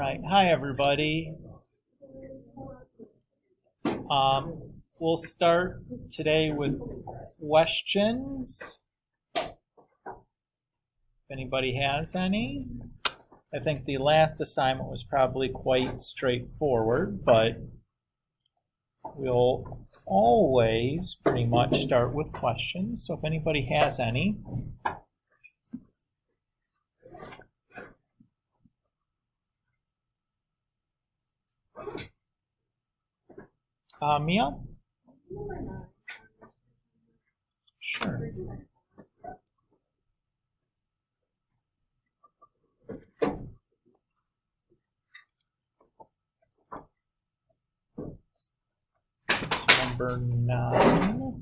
right. Hi, everybody. We'll start today with questions. If anybody has any. I think the last assignment was probably quite straightforward, but we'll always pretty much start with questions. So if anybody has any. Mia? Sure. Number 9.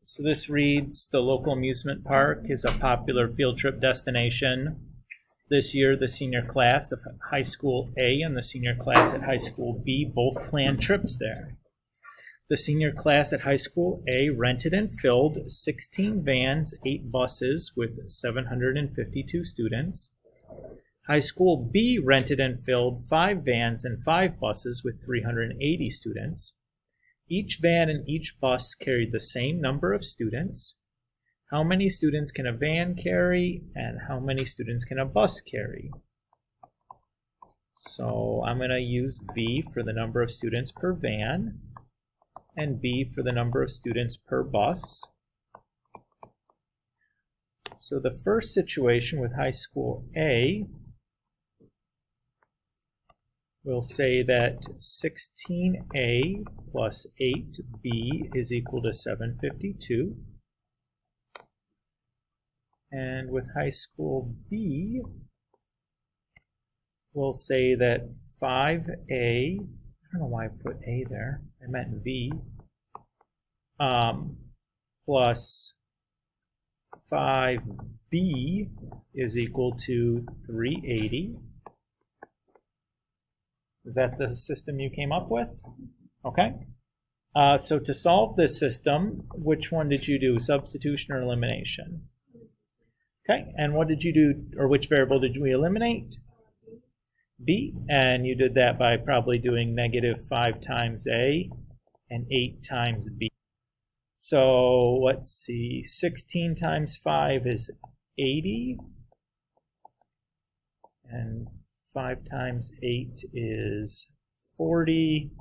So this reads, the local amusement park is a popular field trip destination. This year, the senior class of high school A and the senior class at high school B both planned trips there. The senior class at high school A rented and filled 16 vans, 8 buses with 752 students. High school B rented and filled 5 vans and 5 buses with 380 students. Each van and each bus carried the same number of students. How many students can a van carry, and how many students can a bus carry? So I'm going to use V for the number of students per van, and B for the number of students per bus. So the first situation with high school A, we'll say that 16A plus 8B is equal to 752. And with high school B, we'll say that 5A, I don't know why I put A there, I meant V, plus 5B is equal to 380. Is that the system you came up with? Okay. So to solve this system, which one did you do, substitution or elimination? Okay, and what did you do, or which variable did we eliminate? B, and you did that by probably doing -5 times A and 8 times B. So let's see, 16 times 5 is 80, and 5 times 8 is 40,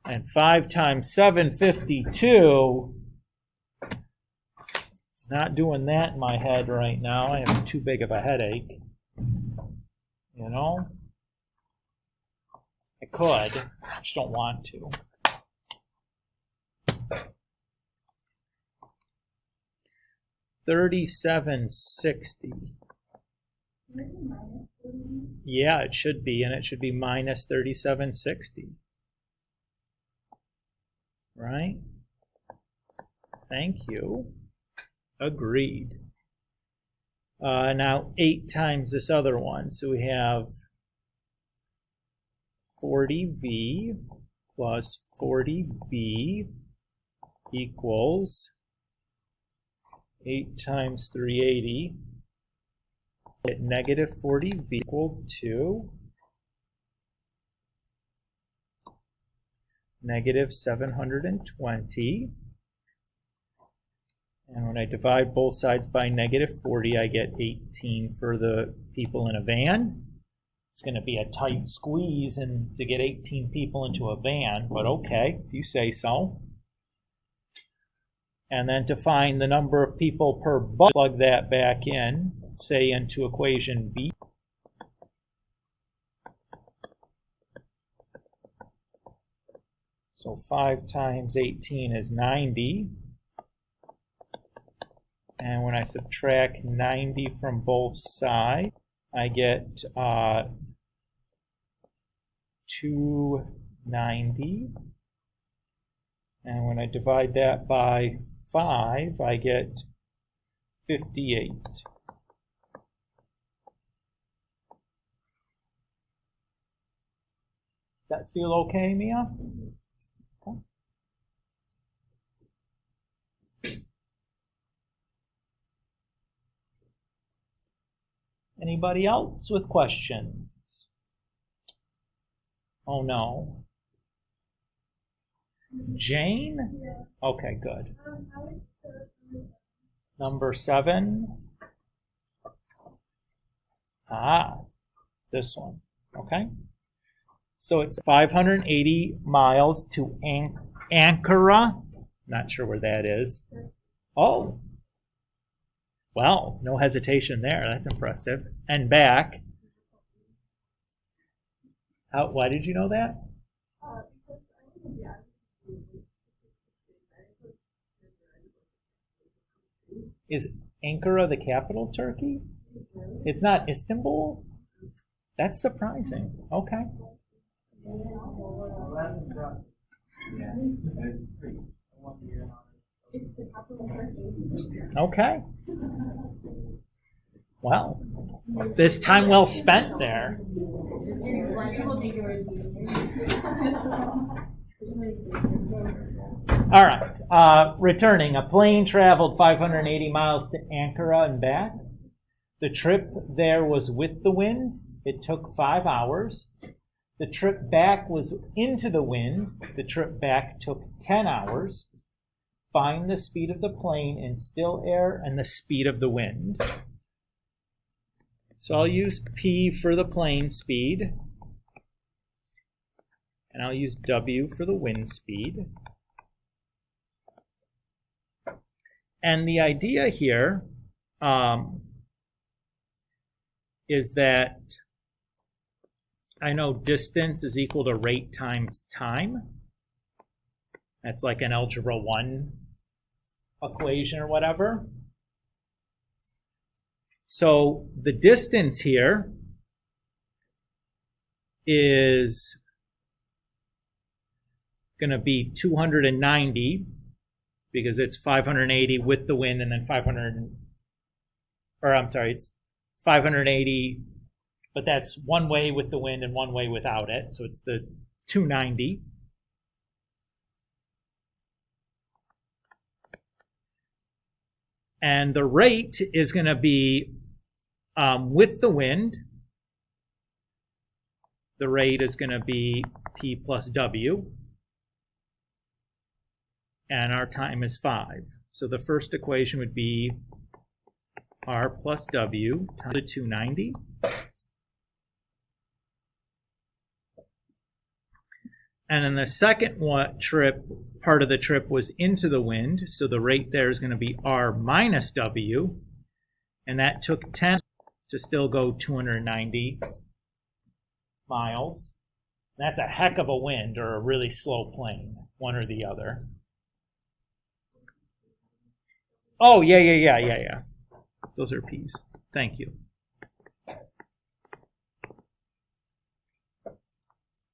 and 5 times 7, 52. Not doing that in my head right now. I have too big of a headache. You know? I could, I just don't want to. $37.60. Yeah, it should be, and it should be minus $37.60. Right? Thank you. Agreed. Now 8 times this other one. So we have 40V plus 40B equals 8 times 380. Get -40V equal to -720. And when I divide both sides by -40, I get 18 for the people in a van. It's going to be a tight squeeze and to get 18 people into a van, but okay, if you say so. And then to find the number of people per bus, plug that back in, say into equation B. So 5 times 18 is 90. And when I subtract 90 from both sides, I get 290. And when I divide that by 5, I get 58. Does that feel okay, Mia? Okay. Anybody else with questions? Oh no. Jane? Okay, good. Number 7. This one. Okay. So it's 580 miles to Ankara. Not sure where that is. Oh. Well, no hesitation there. That's impressive. And back. Why did you know that? Is Ankara the capital of Turkey? It's not Istanbul? That's surprising. Okay. Okay. Well, this time well spent there. All right. Returning, a plane traveled 580 miles to Ankara and back. The trip there was with the wind. It took 5 hours. The trip back was into the wind. The trip back took 10 hours. Find the speed of the plane in still air and the speed of the wind. So I'll use P for the plane speed. And I'll use W for the wind speed. And the idea here is that I know distance is equal to rate times time. That's like an algebra 1 equation or whatever. So the distance here is going to be 290 because it's 580 with the wind and then 500, or I'm sorry, it's 580, but that's one way with the wind and one way without it. So it's the 290. And the rate is going to be with the wind. The rate is going to be P plus W. And our time is 5. So the first equation would be R plus W times the 290. And then the second part of the trip was into the wind. So the rate there is going to be R minus W. And that took 10 to still go 290 miles. That's a heck of a wind or a really slow plane, one or the other. Oh, yeah. Those are P's. Thank you.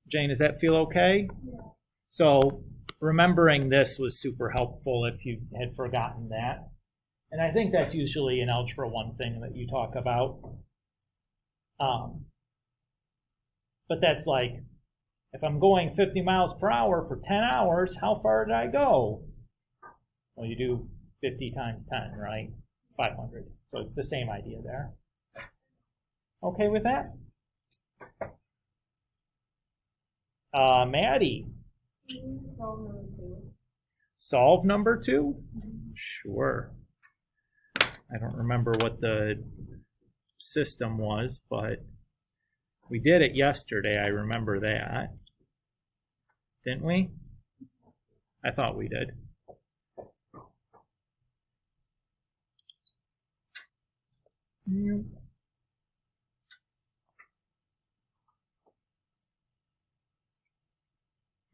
Jane, does that feel okay? Yeah. So remembering this was super helpful if you had forgotten that. And I think that's usually an Algebra 1 thing that you talk about. But that's like, if I'm going 50 miles per hour for 10 hours, how far did I go? Well, you do 50 times 10, right? 500. So it's the same idea there. Okay with that? Maddie. Solve number 2? Sure. I don't remember what the system was, but we did it yesterday. I remember that. Didn't we? I thought we did.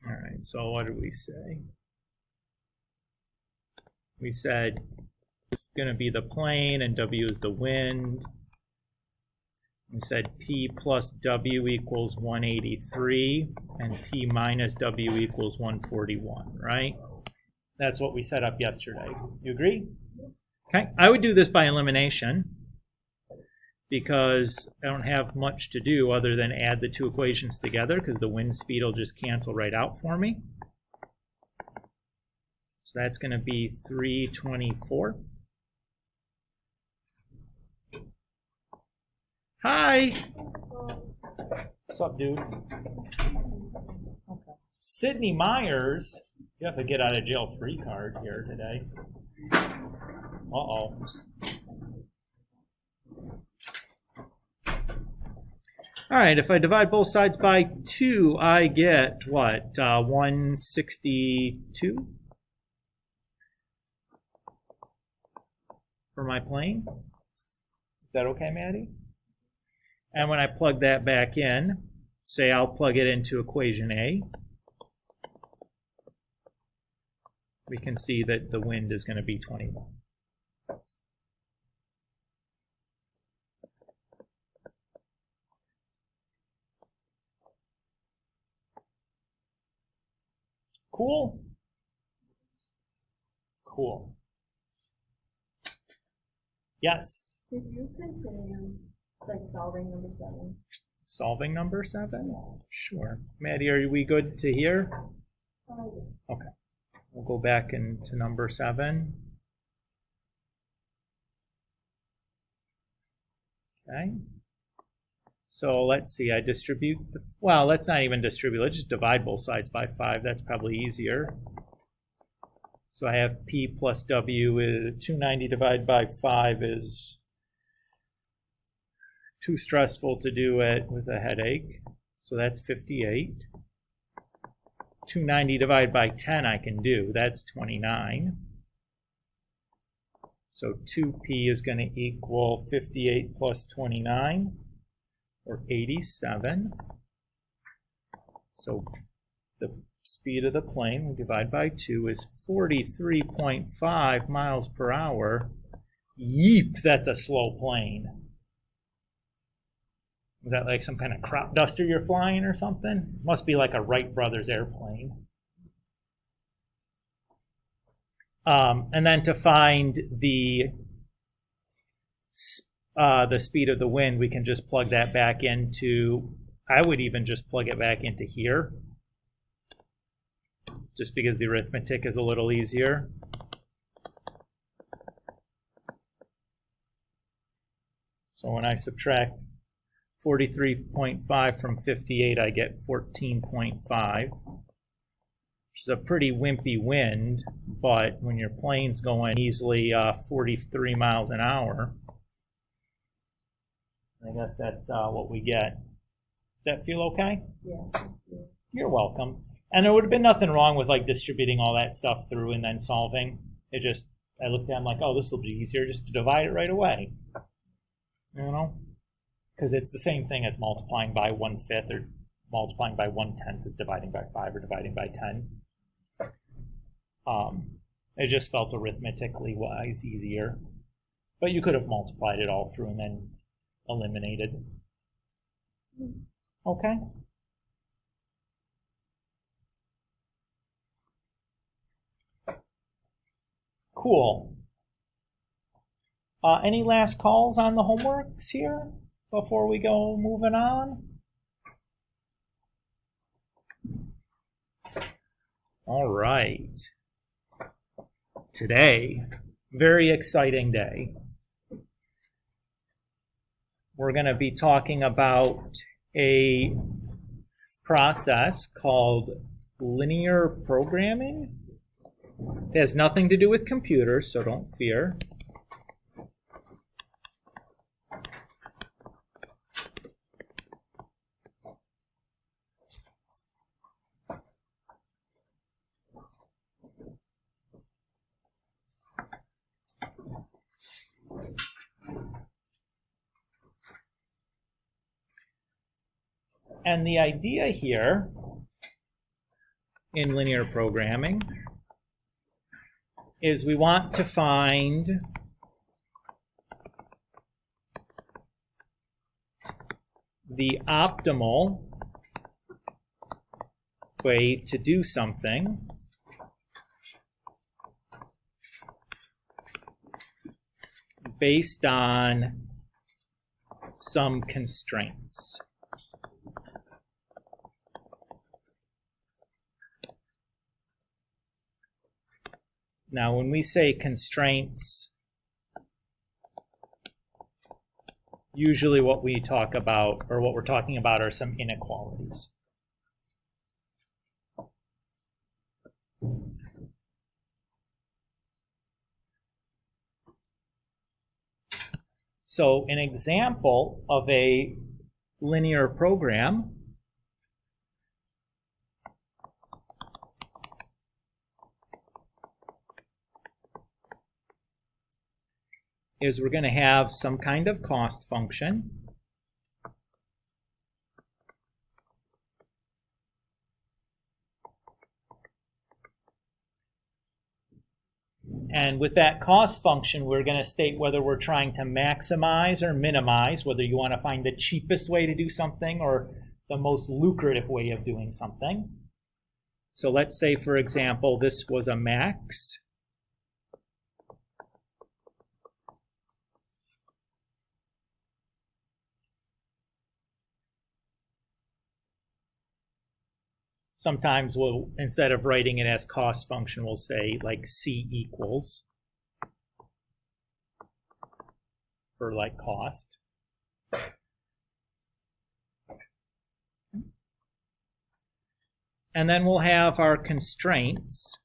All right, so what did we say? We said it's going to be the plane and W is the wind. We said P plus W equals 183 and P minus W equals 141, right? That's what we set up yesterday. You agree? Okay, I would do this by elimination because I don't have much to do other than add the two equations together because the wind speed will just cancel right out for me. So that's going to be 324. Hi. What's up, dude? Sydney Myers. You have to get out of jail free card here today. Uh-oh. All right, if I divide both sides by 2, I get what? 162 for my plane. Is that okay, Maddie? And when I plug that back in, say I'll plug it into equation A, we can see that the wind is going to be 21. Cool? Cool. Yes? Could you continue, like, solving number 7? Solving number 7? Sure. Maddie, are we good to here? Okay. We'll go back into number 7. Okay. So let's see, I distribute the, well, let's not even distribute, let's just divide both sides by 5. That's probably easier. So I have P plus W is 290 divided by 5 is too stressful to do it with a headache. So that's 58. 290 divided by 10 I can do, that's 29. So 2P is going to equal 58 plus 29, or 87. So the speed of the plane, we divide by 2, is 43.5 miles per hour. Yeep, that's a slow plane. Is that like some kind of crop duster you're flying or something? Must be like a Wright Brothers airplane. And then to find the speed of the wind, we can just plug that back into, I would even just plug it back into here, just because the arithmetic is a little easier. So when I subtract 43.5 from 58, I get 14.5, which is a pretty wimpy wind, but when your plane's going easily 43 miles an hour, I guess that's what we get. Does that feel okay? Yeah. You're welcome. And there would have been nothing wrong with like distributing all that stuff through and then solving. It just, I looked at it, I'm like, oh, this will be easier just to divide it right away. You know? Because it's the same thing as multiplying by 1/5 or multiplying by 1/10 is dividing by 5 or dividing by 10. It just felt arithmetically wise easier. But you could have multiplied it all through and then eliminated. Okay? Cool. Any last calls on the homeworks here before we go moving on? All right. Today, very exciting day. We're going to be talking about a process called linear programming. It has nothing to do with computers, so don't fear. And the idea here in linear programming is we want to find the optimal way to do something based on some constraints. Now, when we say constraints, usually what we talk about, or what we're talking about, are some inequalities. So an example of a linear program is we're going to have some kind of cost function. And with that cost function, we're going to state whether we're trying to maximize or minimize, whether you want to find the cheapest way to do something or the most lucrative way of doing something. So let's say, for example, this was a max. Sometimes we'll, instead of writing it as cost function, we'll say like C equals for like cost. And then we'll have our constraints.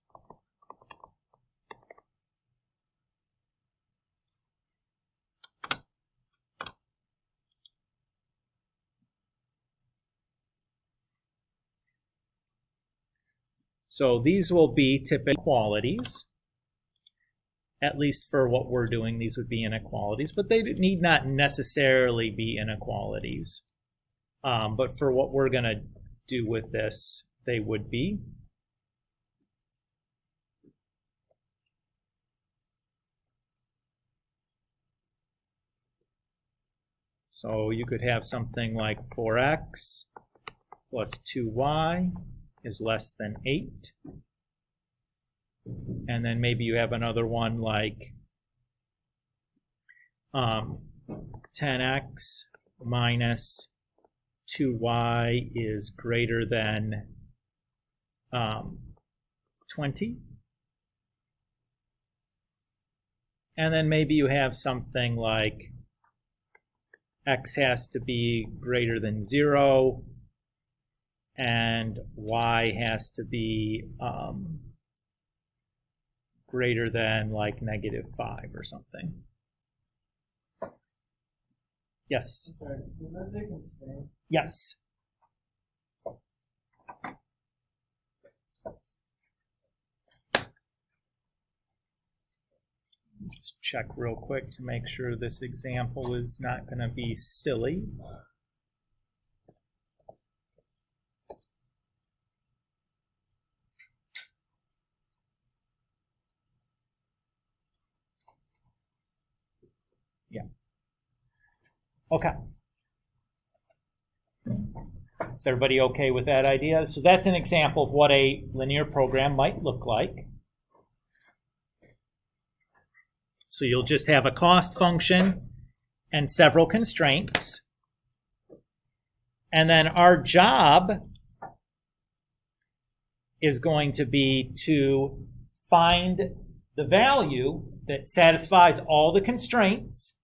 So these will be typical inequalities. At least for what we're doing, these would be inequalities, but they need not necessarily be inequalities. But for what we're going to do with this, they would be. So you could have something like 4x plus 2y is less than 8. And then maybe you have another one like 10x minus 2y is greater than 20. And then maybe you have something like x has to be greater than 0 and y has to be greater than like -5 or something. Yes? Sorry, is that the constraint? Yes. Just check real quick to make sure this example is not going to be silly. Yeah. Okay. Is everybody okay with that idea? So that's an example of what a linear program might look like. So you'll just have a cost function and several constraints. And then our job is going to be to find the value that satisfies all the constraints.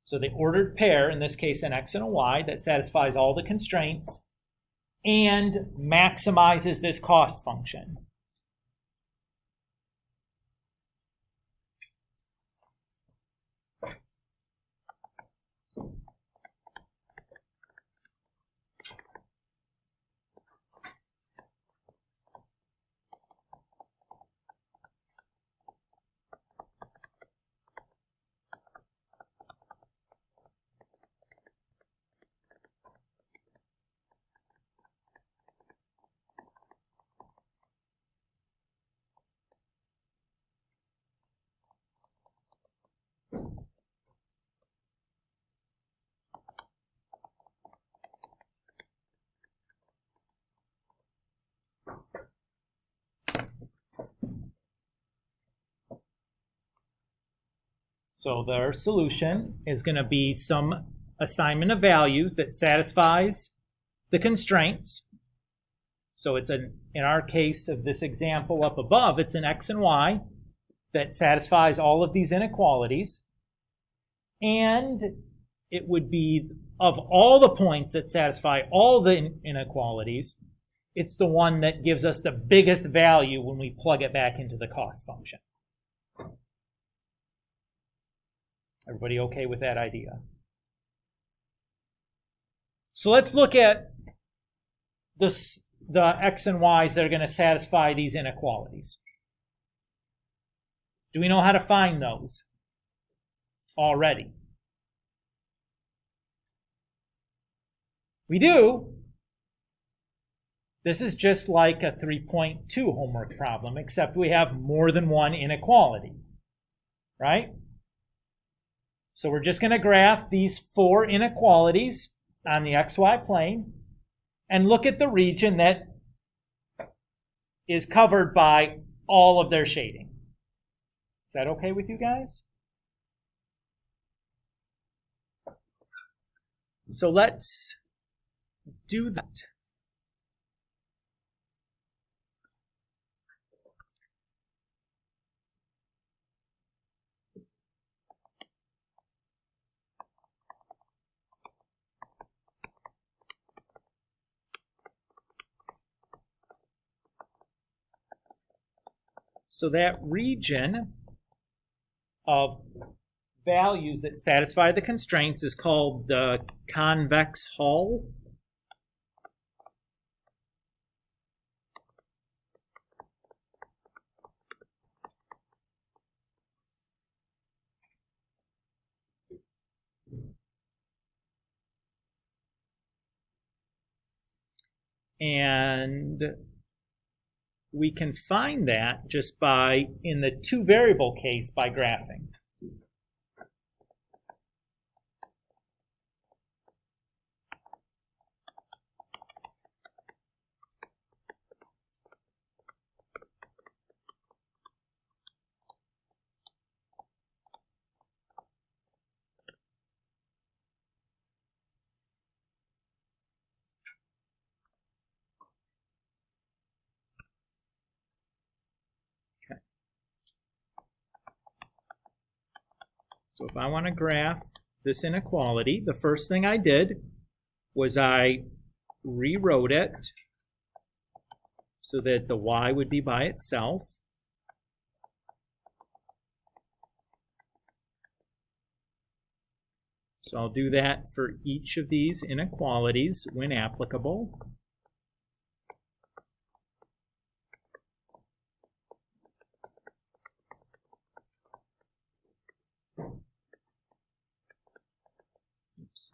So the ordered pair, in this case an x and a y, that satisfies all the constraints and maximizes this cost function. So their solution is going to be some assignment of values that satisfies the constraints. So it's in our case of this example up above, it's an x and y that satisfies all of these inequalities. And it would be, of all the points that satisfy all the inequalities, it's the one that gives us the biggest value when we plug it back into the cost function. Everybody okay with that idea? So let's look at the x and y's that are going to satisfy these inequalities. Do we know how to find those already? We do. This is just like a 3.2 homework problem, except we have more than one inequality, right? So we're just going to graph these 4 inequalities on the xy plane and look at the region that is covered by all of their shading. Is that okay with you guys? So let's do that. So that region of values that satisfy the constraints is called the convex hull. And we can find that just by, in the 2-variable case, by graphing. So if I want to graph this inequality, the first thing I did was I rewrote it so that the y would be by itself. So I'll do that for each of these inequalities when applicable. Oops.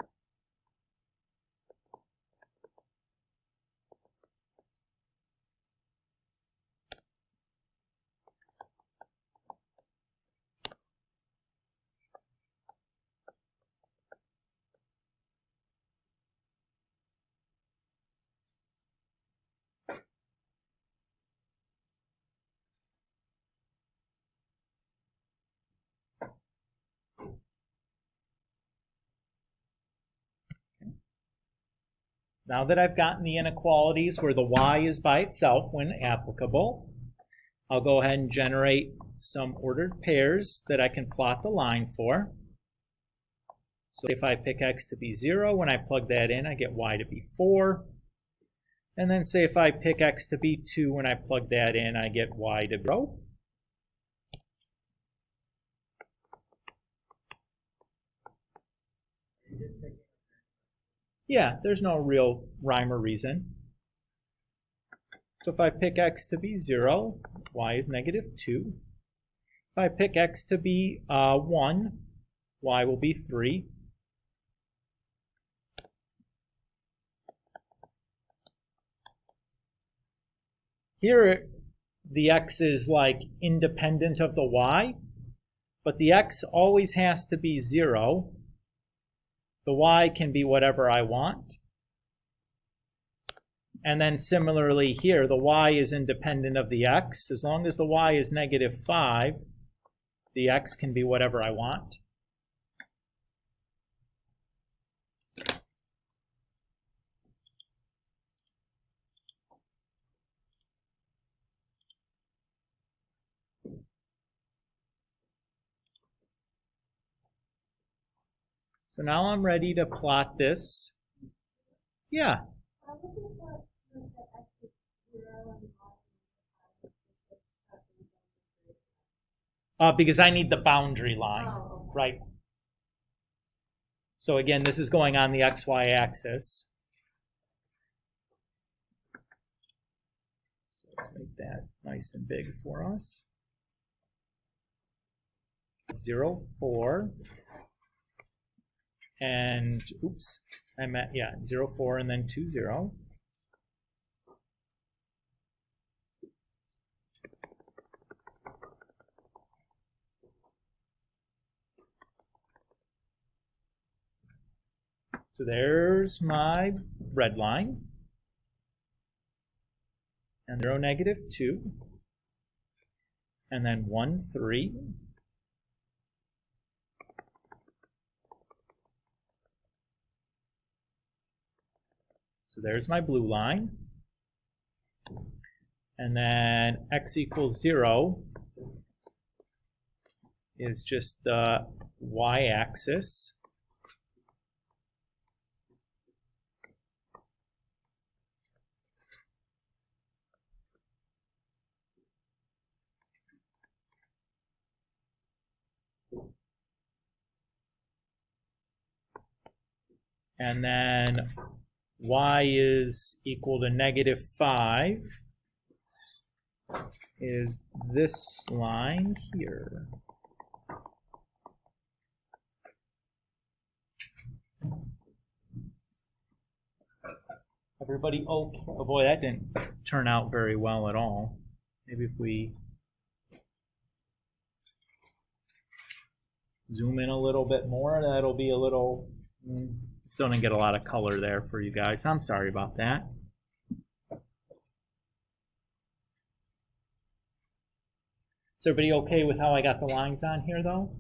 Now that I've gotten the inequalities where the y is by itself when applicable, I'll go ahead and generate some ordered pairs that I can plot the line for. So if I pick x to be 0, when I plug that in, I get y to be 4. And then say if I pick x to be 2, when I plug that in, I get y to be 0. Yeah, there's no real rhyme or reason. So if I pick x to be 0, y is negative 2. If I pick x to be 1, y will be 3. Here, the x is like independent of the y, but the x always has to be 0. The y can be whatever I want. And then similarly here, the y is independent of the x. As long as the y is negative 5, the x can be whatever I want. So now I'm ready to plot this. Yeah. I'm looking for like the x is 0 and y is Because I need the boundary line, Oh, okay. right? So again, this is going on the XY axis. So let's make that nice and big for us. 0, 4. And, oops, I meant, 0, 4, and then 2, 0. So there's my red line. And 0, negative 2. And then 1, 3. So there's my blue line. And then x equals 0 is just the y-axis. And then y is equal to negative 5 is this line here. Everybody okay? Oh boy, that didn't turn out very well at all. Maybe if we zoom in a little bit more, that'll be a little... Still didn't get a lot of color there for you guys. I'm sorry about that. Is everybody okay with how I got the lines on here, though?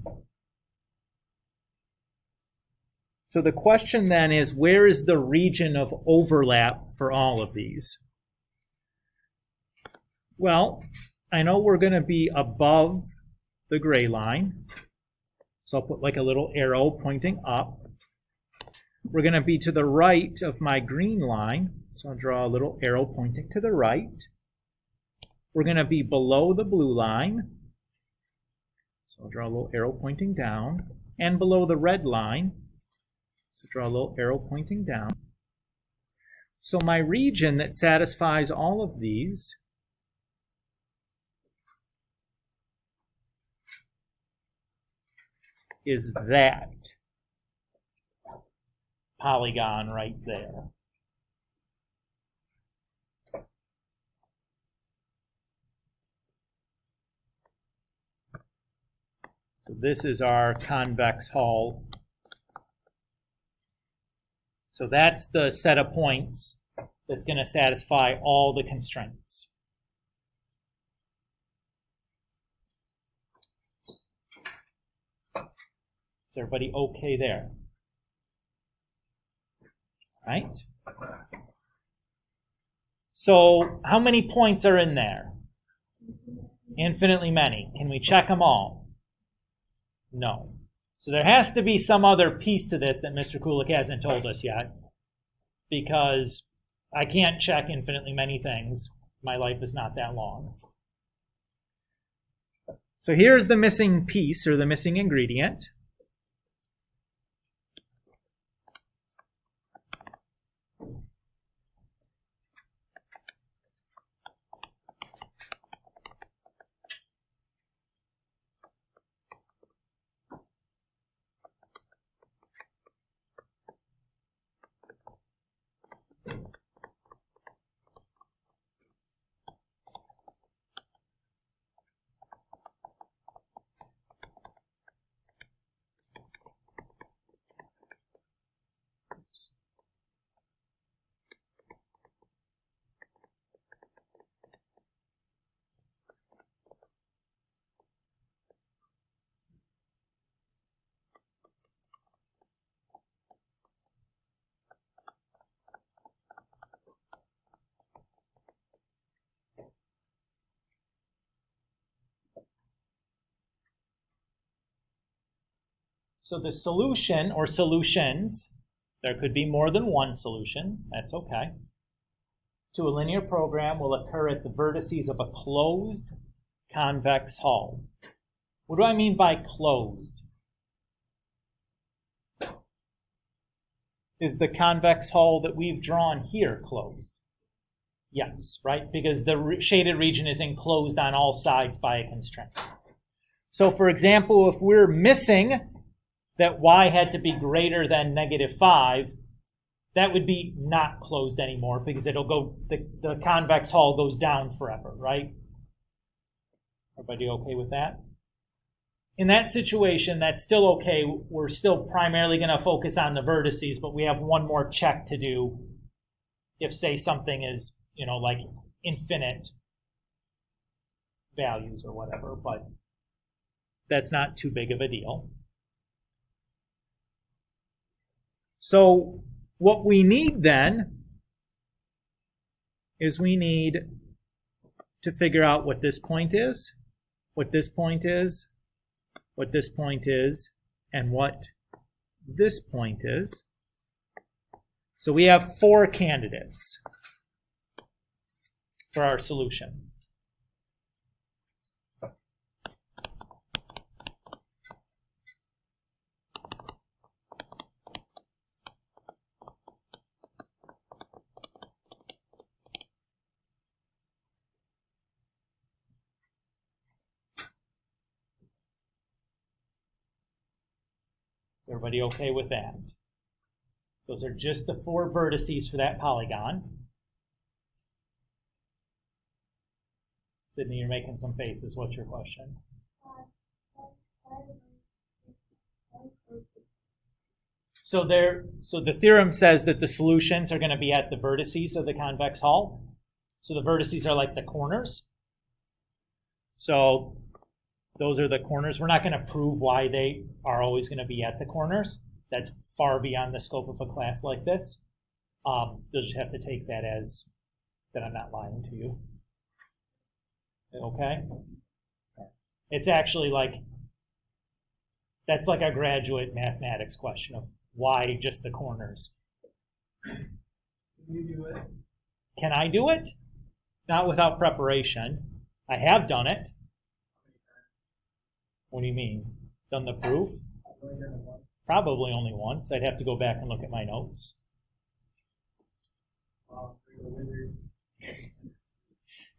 So the question then is, where is the region of overlap for all of these? Well, I know we're going to be above the gray line. So I'll put like a little arrow pointing up. We're going to be to the right of my green line, so I'll draw a little arrow pointing to the right. We're going to be below the blue line, so I'll draw a little arrow pointing down, and below the red line, so draw a little arrow pointing down. So my region that satisfies all of these is that polygon right there. So this is our convex hull. So that's the set of points that's going to satisfy all the constraints. Is everybody okay there? Right? So how many points are in there? Infinitely many. Can we check them all? No. So there has to be some other piece to this that Mr. Kulik hasn't told us yet, because I can't check infinitely many things. My life is not that long. So here's the missing piece, or the missing ingredient. So the solution or solutions, there could be more than one solution, that's okay, to a linear program will occur at the vertices of a closed convex hull. What do I mean by closed? Is the convex hull that we've drawn here closed? Yes, right? Because the shaded region is enclosed on all sides by a constraint. So for example, if we're missing that y had to be greater than -5, that would be not closed anymore because it'll go, the convex hull goes down forever, right? Everybody okay with that? In that situation, that's still okay. We're still primarily going to focus on the vertices, but we have one more check to do if, say, something is, like infinite values or whatever, but that's not too big of a deal. So what we need then is we need to figure out what this point is, what this point is, what this point is, and what this point is. So we have 4 candidates for our solution. Is everybody okay with that? Those are just the 4 vertices for that polygon. Sydney, you're making some faces. What's your question? So the theorem says that the solutions are going to be at the vertices of the convex hull. So the vertices are like the corners. So those are the corners. We're not going to prove why they are always going to be at the corners. That's far beyond the scope of a class like this. You'll just have to take that as that I'm not lying to you. Okay? It's actually that's like a graduate mathematics question of why just the corners. Can you do it? Can I do it? Not without preparation. I have done it. What do you mean? Done the proof? Probably only once. I'd have to go back and look at my notes.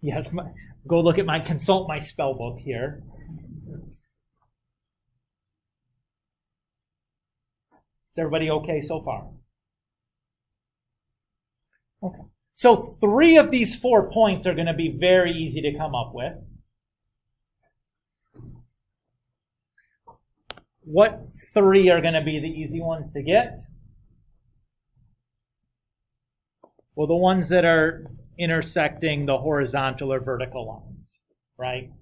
Yes, go look at consult my spell book here. Is everybody okay so far? Okay. So 3 of these 4 points are going to be very easy to come up with. What 3 are going to be the easy ones to get? Well, the ones that are intersecting the horizontal or vertical lines, right?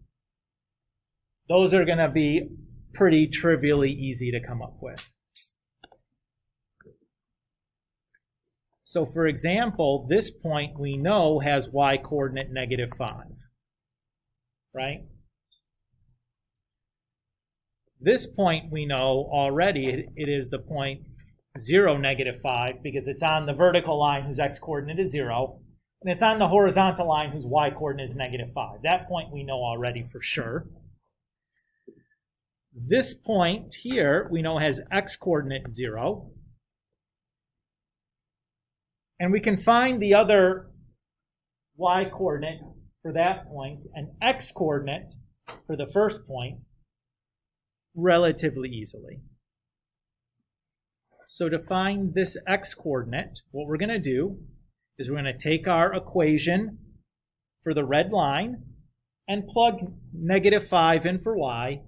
Those are going to be pretty trivially easy to come up with. So for example, this point we know has y-coordinate -5, right? This point we know already it is the point 0, -5, because it's on the vertical line whose x-coordinate is 0, and it's on the horizontal line whose y-coordinate is -5. That point we know already for sure. This point here we know has x-coordinate 0. And we can find the other y-coordinate for that point and x-coordinate for the first point relatively easily. So to find this x-coordinate, what we're going to do is we're going to take our equation for the red line and plug -5 in for y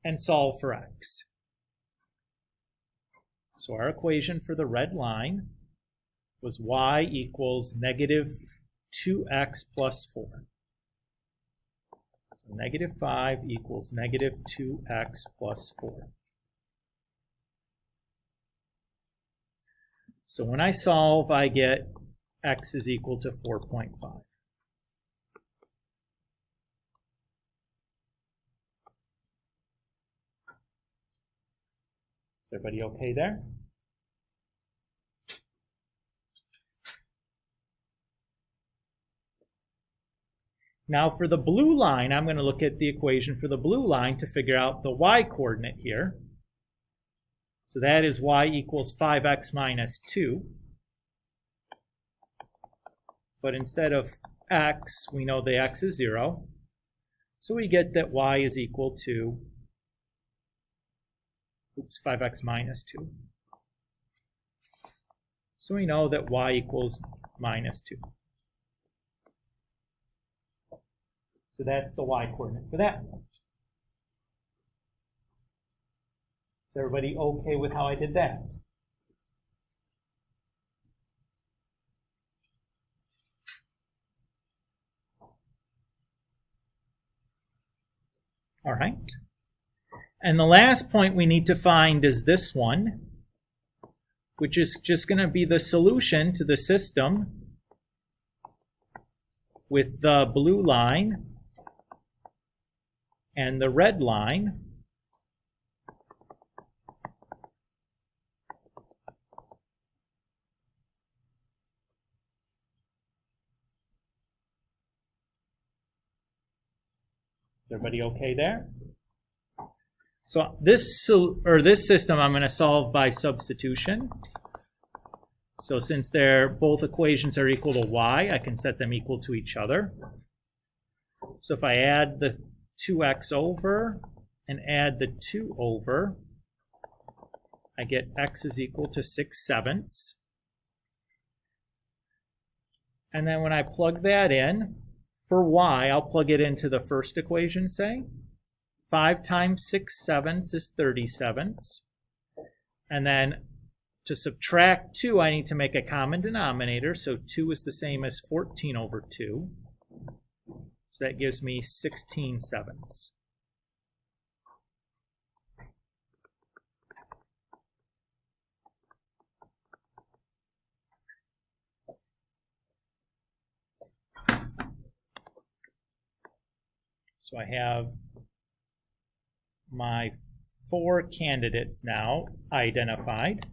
and solve for x. So our equation for the red line was y equals -2x plus 4. So -5 equals -2x plus 4. So when I solve, I get x is equal to 4.5. Is Is everybody okay there? Now for the blue line, I'm going to look at the equation for the blue line to figure out the y-coordinate here. So that is y equals 5x minus 2. But instead of x, we know the x is 0. So we get that y is equal to 5x minus 2. So we know that y equals minus 2. So that's the y-coordinate for that one. Is everybody okay with how I did that? All right. And the last point we need to find is this one, which is just going to be the solution to the system with the blue line and the red line. Is everybody okay there? So this system I'm going to solve by substitution. So since both equations are equal to y, I can set them equal to each other. So if I add the 2x over and add the 2 over, I get x is equal to 6/7. And then when I plug that in, for y, I'll plug it into the first equation, say. 5 times 6/7 is 37. And then to subtract 2, I need to make a common denominator. So 2 is the same as 14 over 2. So that gives me 16/7. So I have my 4 candidates now identified.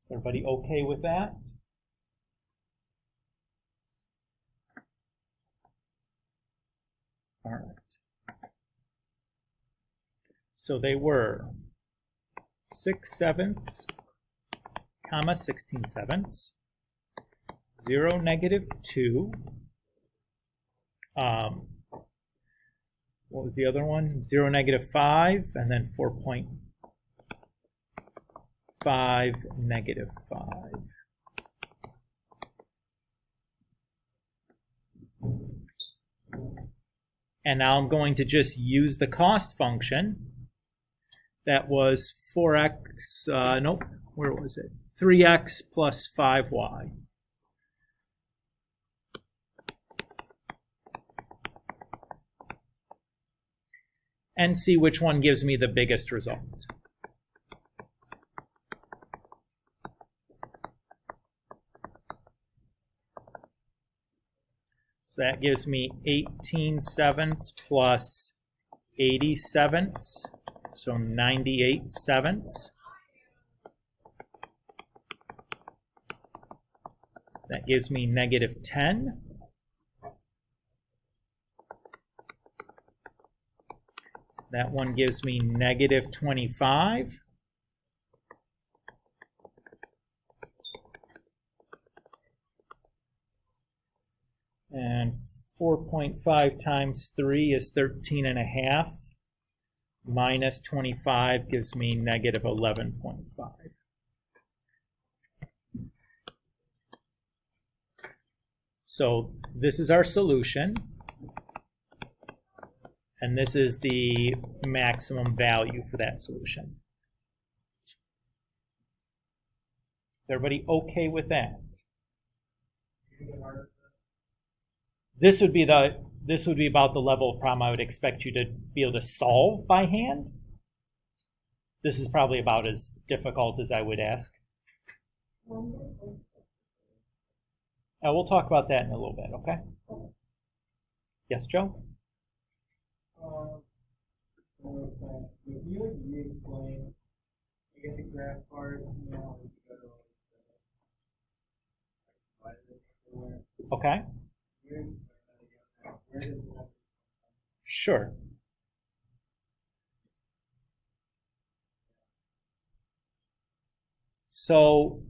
Is everybody okay with that? All right. So they were 6/7, comma 16/7, 0, -2. What was the other one? 0, -5, and then 4.5, -5. And now I'm going to just use the cost function. That was 4x, nope, where was it? 3x plus 5y. And see which one gives me the biggest result. So that gives me 18/7 plus 80/7, so 98/7. That gives me -10. That one gives me -25. And 4.5 times 3 is 13.5. Minus 25 gives me -11.5. So this is our solution. And this is the maximum value for that solution. Is everybody okay with that? This would be this would be about the level of problem I would expect you to be able to solve by hand. This is probably about as difficult as I would ask. We'll talk about that in a little bit, okay? Yes, Joe? If you would re-explain, I get the graph part, Okay. Sure. So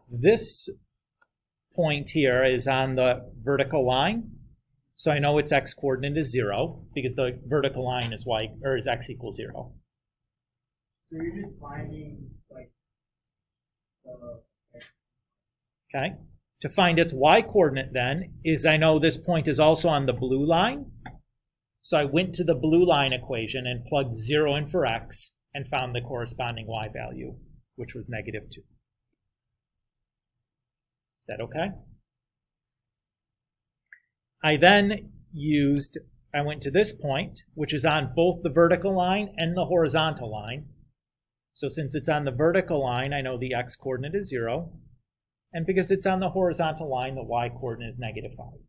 this point here is on the vertical line. So I know its x coordinate is 0 because the vertical line is y or is x equals 0. So you're just finding like Okay. To find its y coordinate then is I know this point is also on the blue line. So I went to the blue line equation and plugged 0 in for x and found the corresponding y value, which was -2. Is that okay? I then I went to this point, which is on both the vertical line and the horizontal line. So since it's on the vertical line, I know the x coordinate is 0. And because it's on the horizontal line, the y coordinate is -5.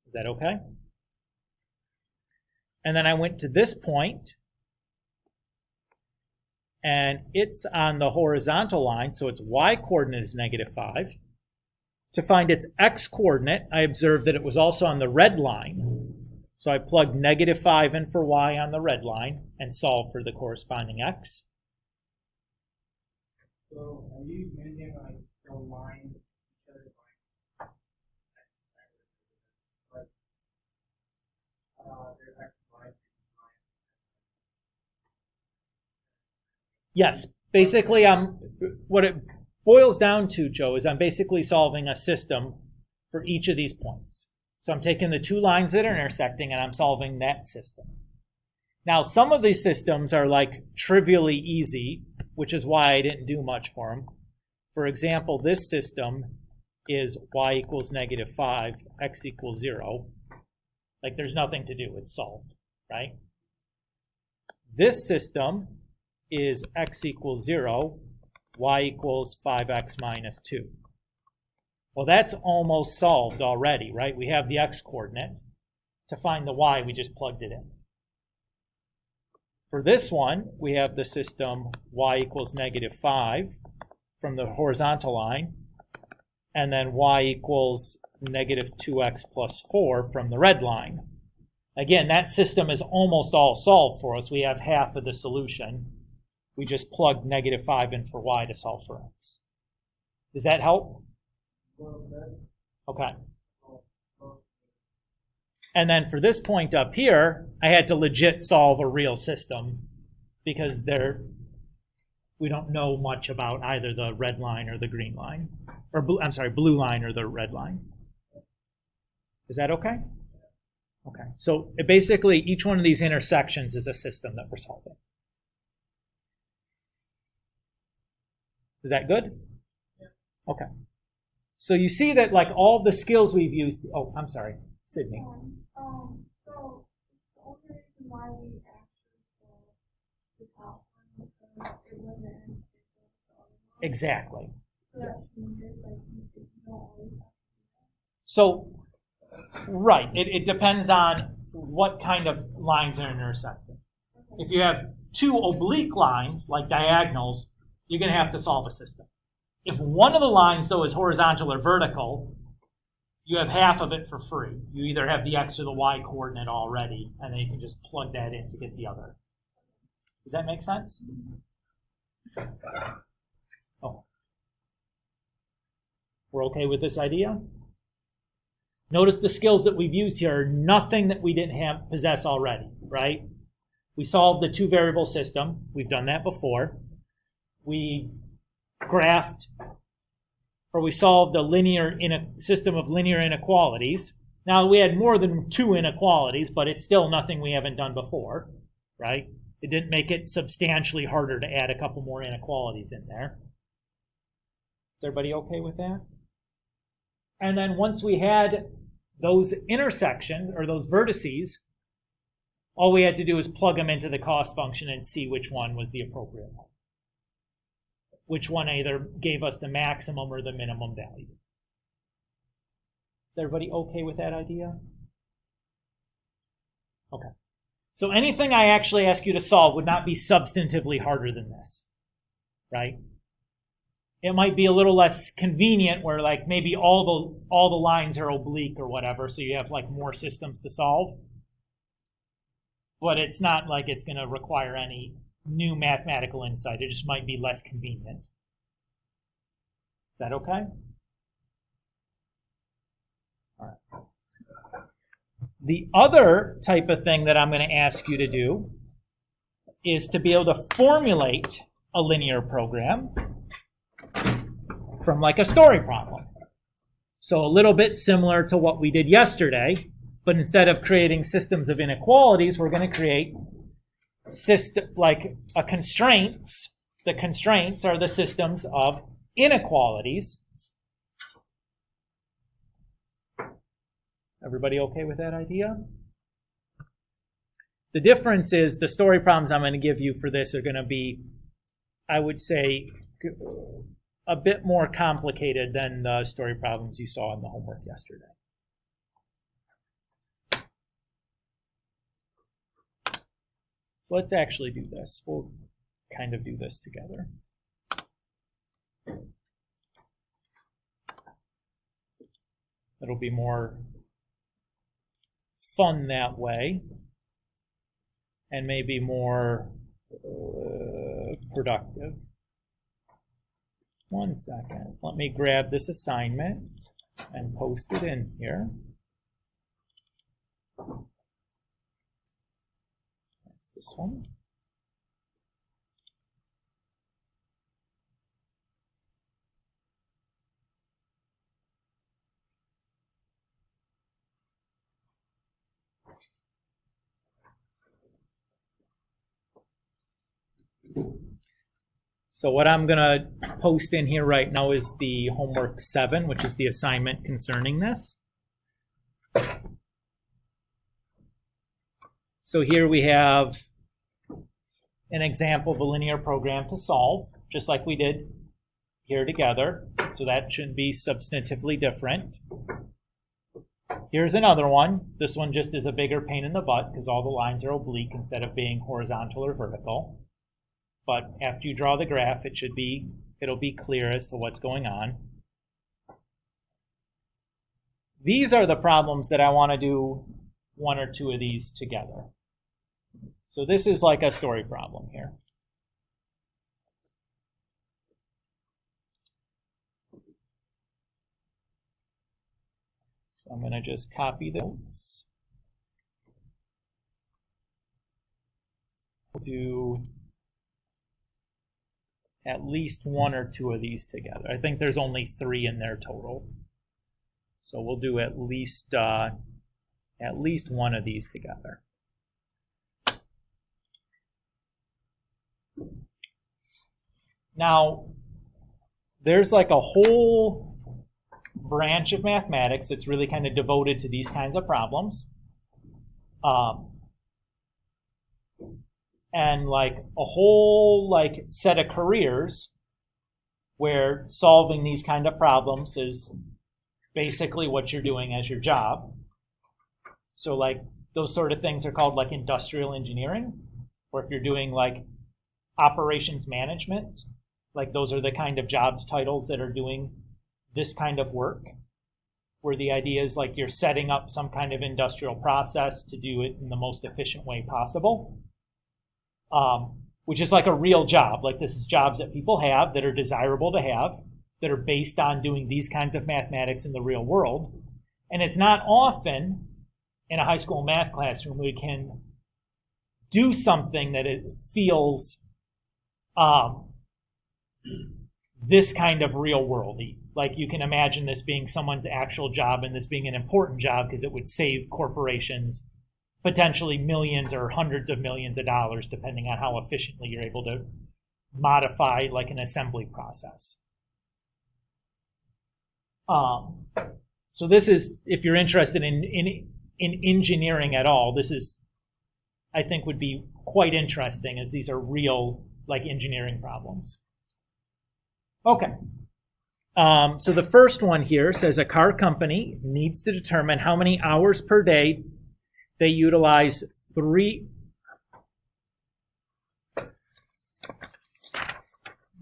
Is that okay? And then I went to this point, and it's on the horizontal line, so its y coordinate is -5. To find its x coordinate, I observed that it was also on the red line. So I plugged -5 in for y on the red line and solved for the corresponding x. So are you using like the line, their x, y, Yes, basically what it boils down to, Joe, is I'm basically solving a system for each of these points. So I'm taking the two lines that are intersecting and I'm solving that system. Now, some of these systems are like trivially easy, which is why I didn't do much for them. For example, this system is y equals -5, x equals 0. Like there's nothing to do, it's solved, right? This system is x equals 0, y equals 5x minus 2. Well, that's almost solved already, right? We have the x coordinate. To find the y, we just plugged it in. For this one, we have the system y equals -5 from the horizontal line, and then y equals -2x plus 4 from the red line. Again, that system is almost all solved for us. We have half of the solution. We just plugged -5 in for y to solve for x. Does that help? Okay. And then for this point up here, I had to legit solve a real system because we don't know much about either the red line or the green line. Or blue line or the red line. Is that okay? Okay. So basically, each one of these intersections is a system that we're solving. Is that good? Okay. So you see that like all the skills we've used. Oh, I'm sorry, Sydney. So the only reason why we actually saw the top one because it wasn't as simple as the other one. Exactly. So that changes, like, you don't always have to do that. So, right, it depends on what kind of lines are intersecting. Okay. If you have two oblique lines, like diagonals, you're going to have to solve a system. If one of the lines, though, is horizontal or vertical, you have half of it for free. You either have the x or the y coordinate already, and then you can just plug that in to get the other. Does that make sense? Oh. We're okay with this idea? Notice the skills that we've used here are nothing that we didn't possess already, right? We solved the two variable system. We've done that before. We graphed, or we solved a system of linear inequalities. Now, we had more than two inequalities, but it's still nothing we haven't done before, right? It didn't make it substantially harder to add a couple more inequalities in there. Is everybody okay with that? And then once we had those intersections, or those vertices, all we had to do was plug them into the cost function and see which one was the appropriate one. Which one either gave us the maximum or the minimum value. Is everybody okay with that idea? Okay. So anything I actually ask you to solve would not be substantively harder than this, right? It might be a little less convenient where like maybe all the lines are oblique or whatever, so you have like more systems to solve. But it's not like it's going to require any new mathematical insight. It just might be less convenient. Is that okay? All right. The other type of thing that I'm going to ask you to do is to be able to formulate a linear program from like a story problem. So a little bit similar to what we did yesterday, but instead of creating systems of inequalities, we're going to create constraints. The constraints are the systems of inequalities. Everybody okay with that idea? The difference is the story problems I'm going to give you for this are going to be, I would say, a bit more complicated than the story problems you saw in the homework yesterday. So let's actually do this. We'll kind of do this together. It'll be more fun that way, and maybe more productive. One second. Let me grab this assignment and post it in here. That's this one. So what I'm going to post in here right now is the homework 7, which is the assignment concerning this. So here we have an example of a linear program to solve, just like we did here together. So that shouldn't be substantively different. Here's another one. This one just is a bigger pain in the butt because all the lines are oblique instead of being horizontal or vertical. But after you draw the graph, it'll be clear as to what's going on. These are the problems that I want to do one or two of these together. So this is like a story problem here. So I'm going to just copy the notes. We'll do at least one or two of these together. I think there's only 3 in there total. So we'll do at least one of these together. Now, there's like a whole branch of mathematics that's really kind of devoted to these kinds of problems. And like a whole like set of careers where solving these kind of problems is basically what you're doing as your job. So like those sort of things are called like industrial engineering, or if you're doing like operations management, like those are the kind of jobs titles that are doing this kind of work, where the idea is like you're setting up some kind of industrial process to do it in the most efficient way possible. Which is like a real job. Like this is jobs that people have that are desirable to have, that are based on doing these kinds of mathematics in the real world. And it's not often in a high school math classroom we can do something that it feels this kind of real worldy. Like you can imagine this being someone's actual job and this being an important job because it would save corporations potentially millions or hundreds of millions of dollars, depending on how efficiently you're able to modify like an assembly process. So this is, if you're interested in engineering at all, this is, I think, would be quite interesting, as these are real, like, engineering problems. Okay. So the first one here says a car company needs to determine how many hours per day they utilize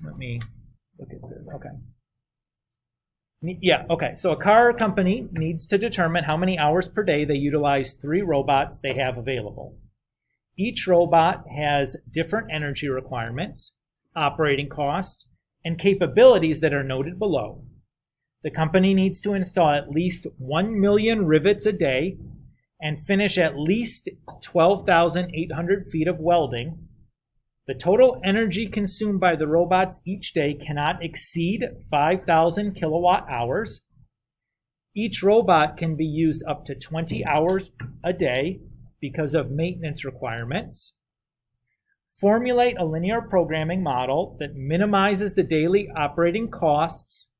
Let me look at this. Okay. Yeah, okay. So a car company needs to determine how many hours per day they utilize 3 robots they have available. Each robot has different energy requirements, operating costs, and capabilities that are noted below. The company needs to install at least 1 million rivets a day and finish at least 12,800 feet of welding. The total energy consumed by the robots each day cannot exceed 5,000 kilowatt hours. Each robot can be used up to 20 hours a day because of maintenance requirements. Formulate a linear programming model that minimizes the daily operating costs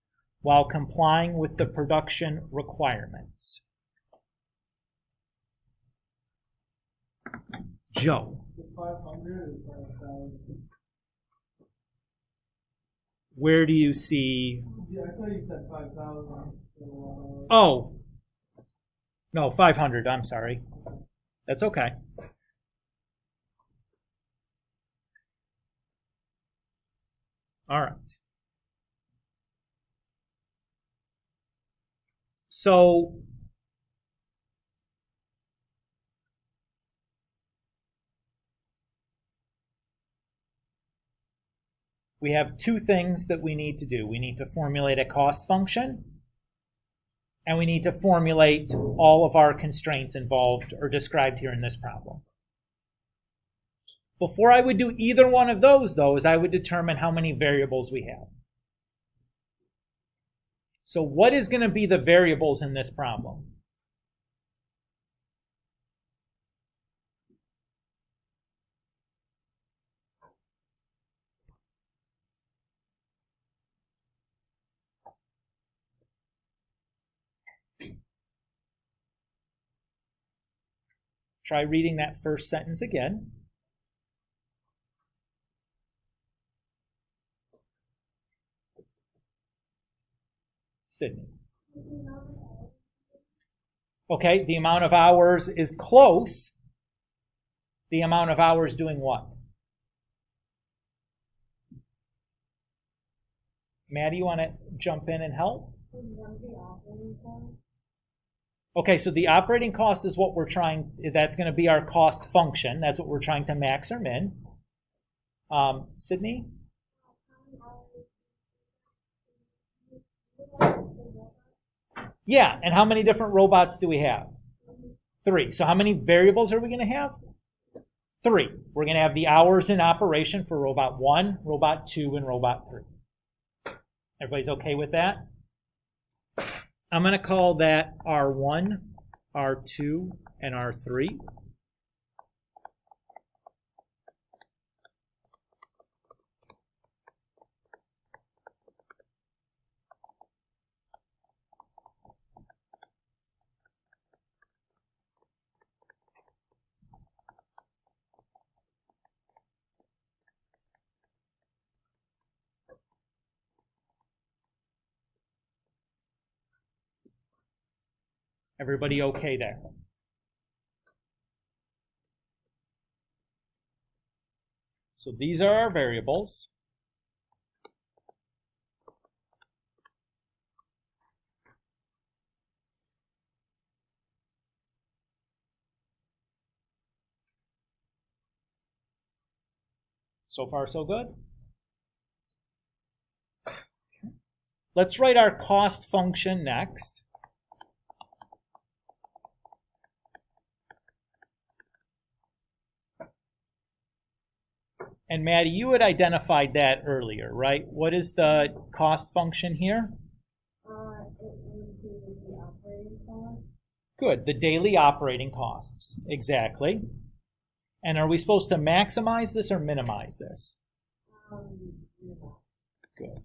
while complying with the production requirements. Joe. 500 is 5,000. Where do you see? Yeah, I thought you said 5,000. Oh, no, 500. I'm sorry. That's okay. All right. So we have 2 things that we need to do. We need to formulate a cost function, and we need to formulate all of our constraints involved or described here in this problem. Before I would do either one of those, though, is I would determine how many variables we have. So what is going to be the variables in this problem? Try reading that first sentence again. Sydney. Okay, the amount of hours is close. The amount of hours doing what? Maddie, you want to jump in and help? Okay, so the operating cost is what we're trying, that's going to be our cost function. That's what we're trying to max or min. Sydney? Yeah, and how many different robots do we have? 3. So how many variables are we going to have? 3. We're going to have the hours in operation for robot 1, robot 2, and robot 3. Everybody's okay with that? I'm going to call that R1, R2, and R3. Everybody okay there? So these are our variables. So far, so good. Let's write our cost function next. And Maddie, you had identified that earlier, right? What is the cost function here? It would be the operating cost. Good, the daily operating costs, exactly. And are we supposed to maximize this or minimize this? Yeah. Good.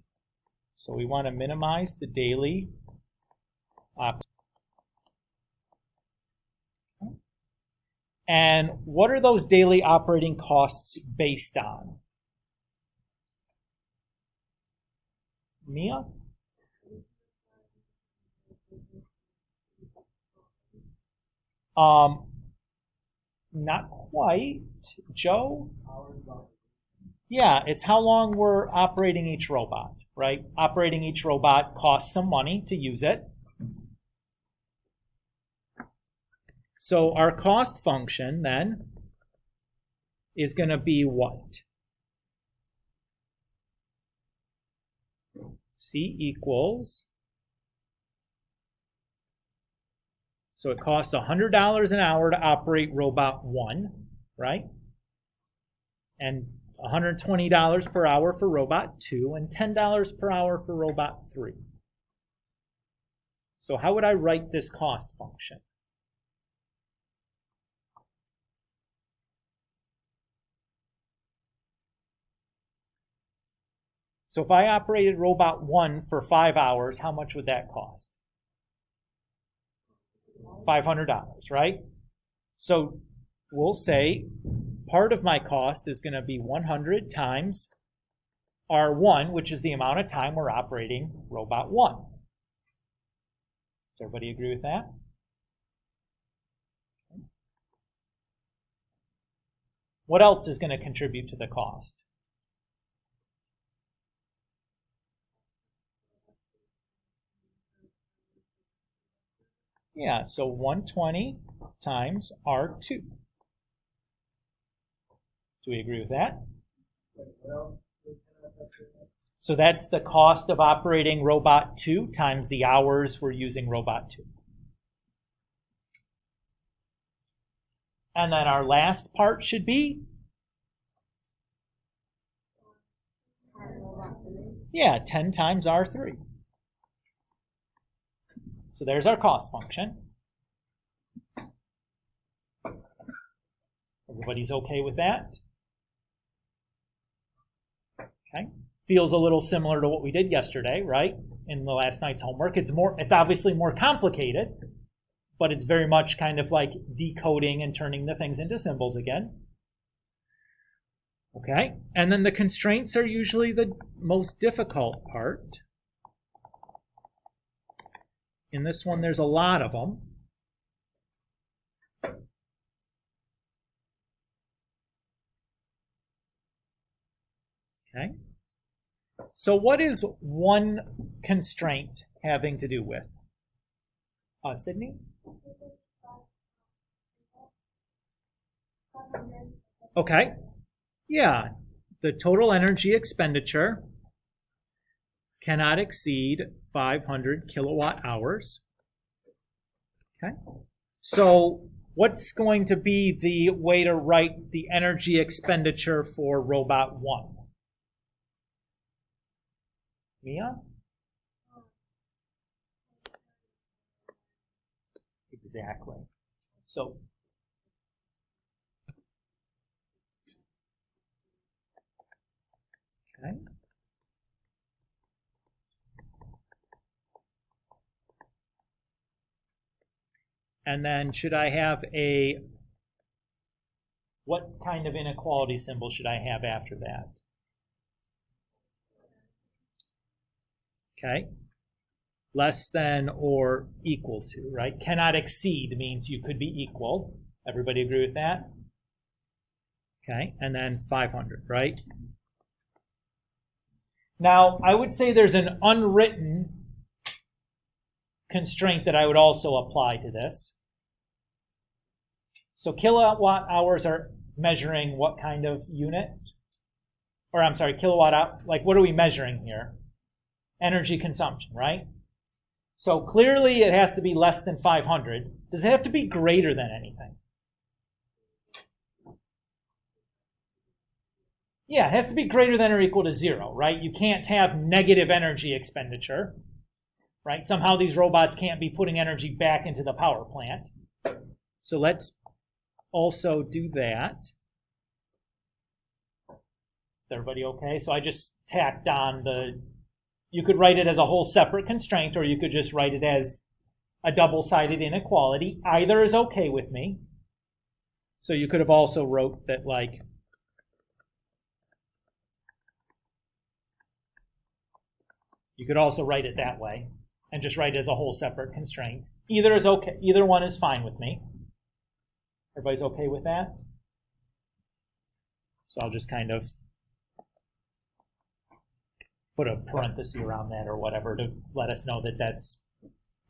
So we want to minimize the daily And what are those daily operating costs based on? Mia? Not quite. Joe? Yeah, it's how long we're operating each robot, right? Operating each robot costs some money to use it. So our cost function then is going to be what? C equals, so it costs $100 an hour to operate robot 1, right? And $120 per hour for robot 2 and $10 per hour for robot 3. So how would I write this cost function? So if I operated robot 1 for 5 hours, how much would that cost? $500, right? So we'll say part of my cost is going to be 100 times R1, which is the amount of time we're operating robot 1. Does everybody agree with that? What else is going to contribute to the cost? Yeah, so 120 times R2. Do we agree with that? So that's the cost of operating robot 2 times the hours we're using robot 2. And then our last part should be? Yeah, 10 times R3. So there's our cost function. Everybody's okay with that? Okay. Feels a little similar to what we did yesterday, right? In the last night's homework. It's obviously more complicated, but it's very much kind of like decoding and turning the things into symbols again. Okay. And then the constraints are usually the most difficult part. In this one, there's a lot of them. Okay. So what is one constraint having to do with? Sydney? Okay. Yeah. The total energy expenditure cannot exceed 500 kilowatt hours. Okay. So what's going to be the way to write the energy expenditure for robot 1? Mia? Exactly. So okay. And then should I have what kind of inequality symbol should I have after that? Okay. Less than or equal to, right? Cannot exceed means you could be equal. Everybody agree with that? Okay. And then 500, right? Now, I would say there's an unwritten constraint that I would also apply to this. So kilowatt hours are measuring what kind of unit? Or I'm sorry, kilowatt hour, like what are we measuring here? Energy consumption, right? So clearly it has to be less than 500. Does it have to be greater than anything? Yeah, it has to be greater than or equal to 0, right? You can't have negative energy expenditure, right? Somehow these robots can't be putting energy back into the power plant. So let's also do that. Is everybody okay? So I just tacked on you could write it as a whole separate constraint, or you could just write it as a double-sided inequality. Either is okay with me. So you could have also wrote that, like, you could also write it that way and just write it as a whole separate constraint. Either is okay. Either one is fine with me. Everybody's okay with that? So I'll just kind of put a parenthesis around that or whatever to let us know that that's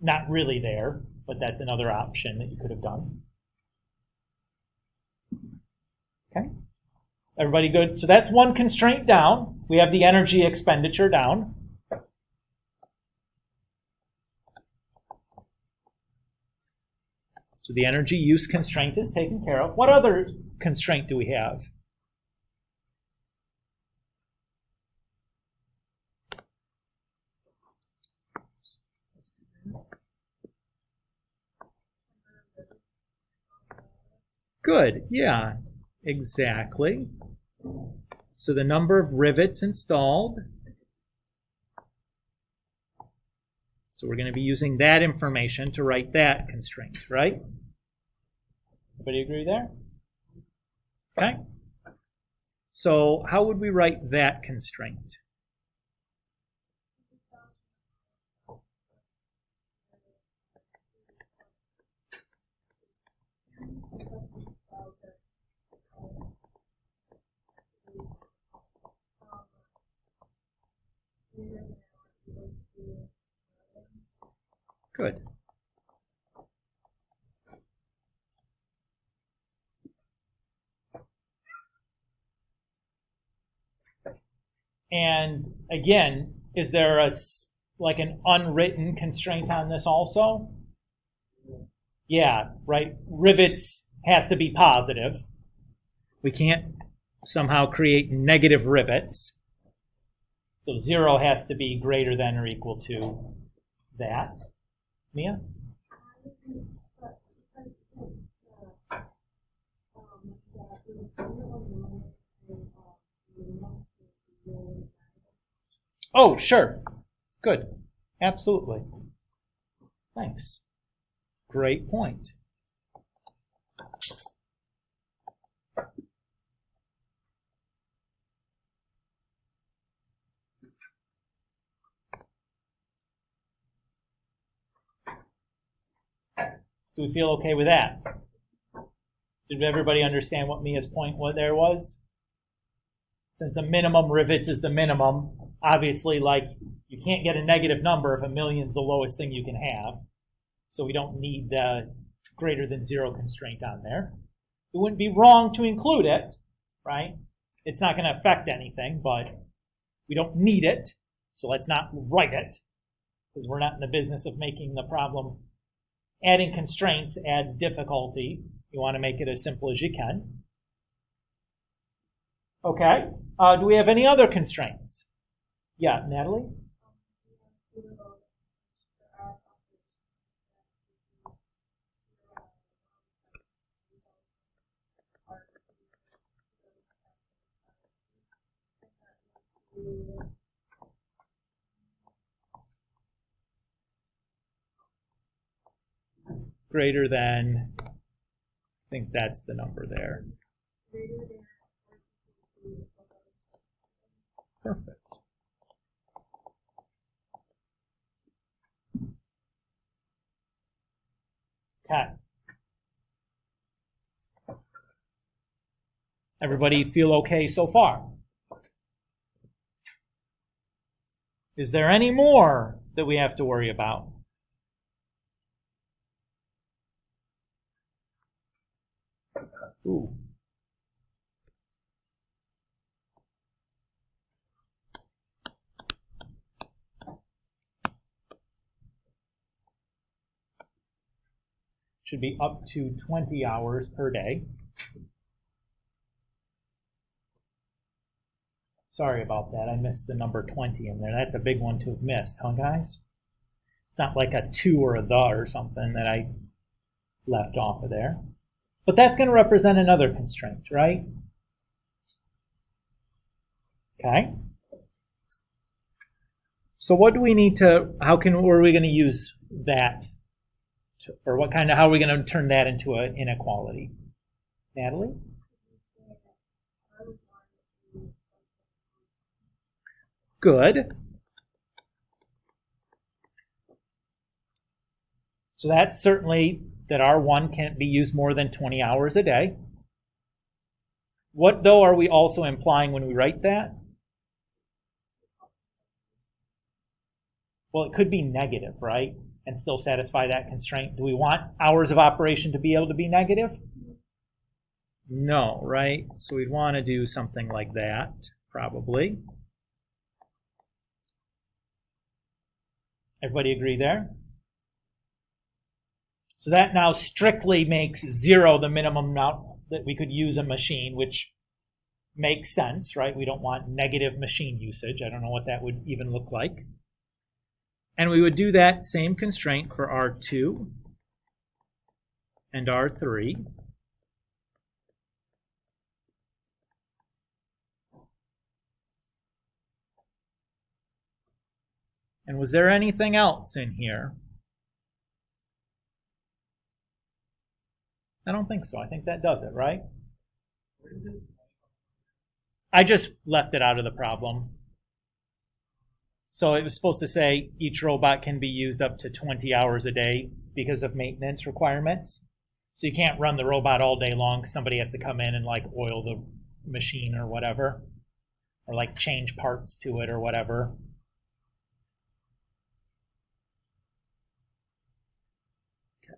not really there, but that's another option that you could have done. Okay. Everybody good? So that's one constraint down. We have the energy expenditure down. So the energy use constraint is taken care of. What other constraint do we have? Good, yeah, exactly. So the number of rivets installed. So we're going to be using that information to write that constraint, right? Everybody agree there? Okay. So how would we write that constraint? Good. And again, is there like an unwritten constraint on this also? Yeah, right. Rivets has to be positive. We can't somehow create negative rivets. So 0 has to be greater than or equal to that. Mia? Oh, sure. Good. Absolutely. Thanks. Great point. Do we feel okay with that? Did everybody understand what Mia's point there was? Since a minimum rivets is the minimum, obviously, like, you can't get a negative number if a million's the lowest thing you can have. So we don't need the greater than 0 constraint on there. It wouldn't be wrong to include it, right? It's not going to affect anything, but we don't need it. So let's not write it, because we're not in the business of making the problem. Adding constraints adds difficulty. You want to make it as simple as you can. Okay. Do we have any other constraints? Yeah, Natalie? Greater than, I think that's the number there. Perfect. Okay. Everybody feel okay so far? Is there any more that we have to worry about? Ooh. Should be up to 20 hours per day. Sorry about that. I missed the number 20 in there. That's a big one to have missed, huh, guys? It's not like a 2 or a the or something that I left off of there. But that's going to represent another constraint, right? Okay. So what do we need to, are we going to use that Or how are we going to turn that into an inequality? Natalie? Good. So that's certainly that R1 can't be used more than 20 hours a day. What, though, are we also implying when we write that? Well, it could be negative, right? And still satisfy that constraint. Do we want hours of operation to be able to be negative? No, right? So we'd want to do something like that, probably. Everybody agree there? So that now strictly makes 0 the minimum amount that we could use a machine, which makes sense, right? We don't want negative machine usage. I don't know what that would even look like. And we would do that same constraint for R2 and R3. And was there anything else in here? I don't think so. I think that does it, right? I just left it out of the problem. So it was supposed to say each robot can be used up to 20 hours a day because of maintenance requirements. So you can't run the robot all day long because somebody has to come in and like oil the machine or whatever, or like change parts to it or whatever. Okay.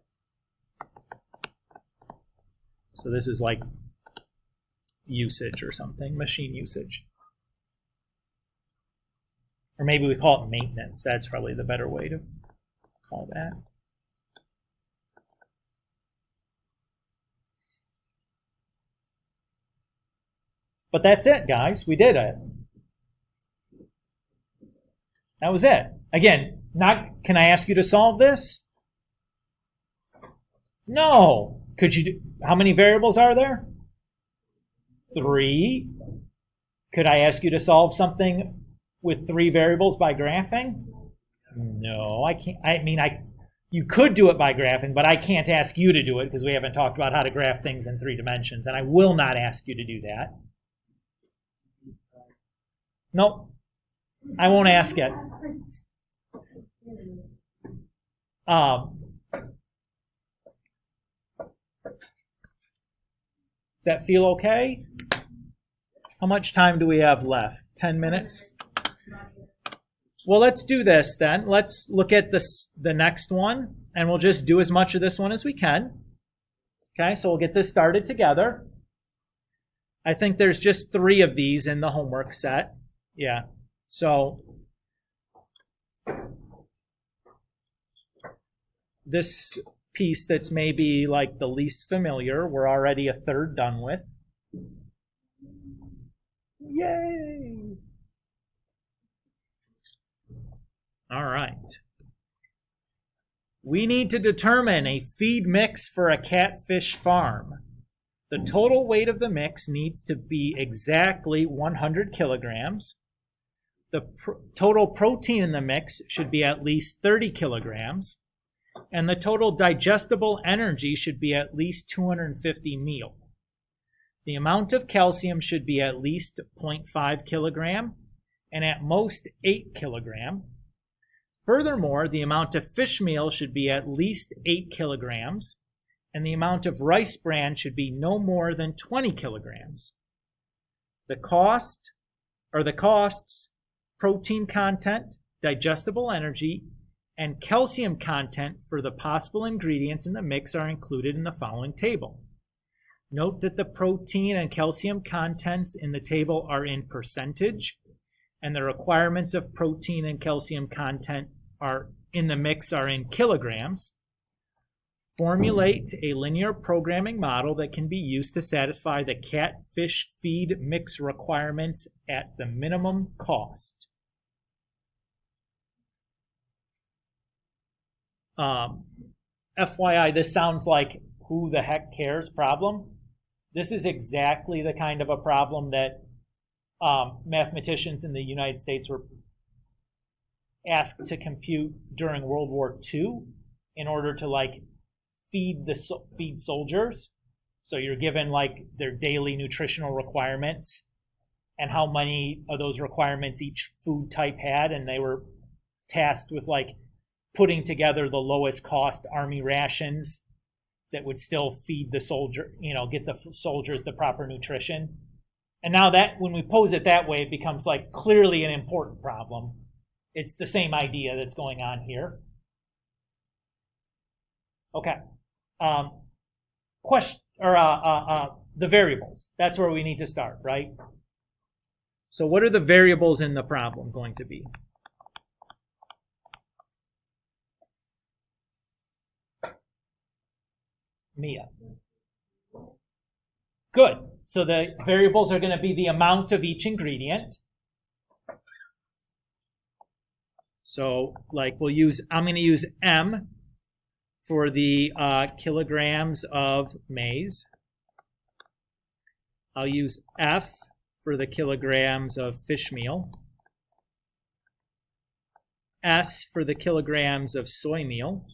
So this is like usage or something, machine usage. Or maybe we call it maintenance. That's probably the better way to call that. But that's it, guys. We did it. That was it. Again, can I ask you to solve this? No. Could you do, how many variables are there? 3. Could I ask you to solve something with 3 variables by graphing? No, I can't. You could do it by graphing, but I can't ask you to do it because we haven't talked about how to graph things in 3 dimensions, and I will not ask you to do that. Nope, I won't ask it. Does that feel okay? How much time do we have left? 10 minutes? Well, let's do this then. Let's look at the next one, and we'll just do as much of this one as we can. Okay, so we'll get this started together. I think there's just 3 of these in the homework set. Yeah, so this piece that's maybe like the least familiar, we're already a third done with. Yay! All right. We need to determine a feed mix for a catfish farm. The total weight of the mix needs to be exactly 100 kilograms. The total protein in the mix should be at least 30 kilograms. And the total digestible energy should be at least 250 meal. The amount of calcium should be at least 0.5 kilogram and at most 8 kilogram. Furthermore, the amount of fish meal should be at least 8 kilograms, and the amount of rice bran should be no more than 20 kilograms. The costs, protein content, digestible energy, and calcium content for the possible ingredients in the mix are included in the following table. Note that the protein and calcium contents in the table are in percentage, and the requirements of protein and calcium content are in the mix are in kilograms. Formulate a linear programming model that can be used to satisfy the catfish feed mix requirements at the minimum cost. FYI, this sounds like who the heck cares problem. This is exactly the kind of a problem that mathematicians in the United States were asked to compute during World War II in order to like feed soldiers. So you're given like their daily nutritional requirements and how many of those requirements each food type had, and they were tasked with like putting together the lowest cost army rations that would still feed the soldier, get the soldiers the proper nutrition. And now that when we pose it that way, it becomes like clearly an important problem. It's the same idea that's going on here. Okay. Question or the variables. That's where we need to start, right? So what are the variables in the problem going to be? Mia. Good. So the variables are going to be the amount of each ingredient. So like I'm going to use M for the kilograms of maize. I'll use F for the kilograms of fish meal. S for the kilograms of soy meal.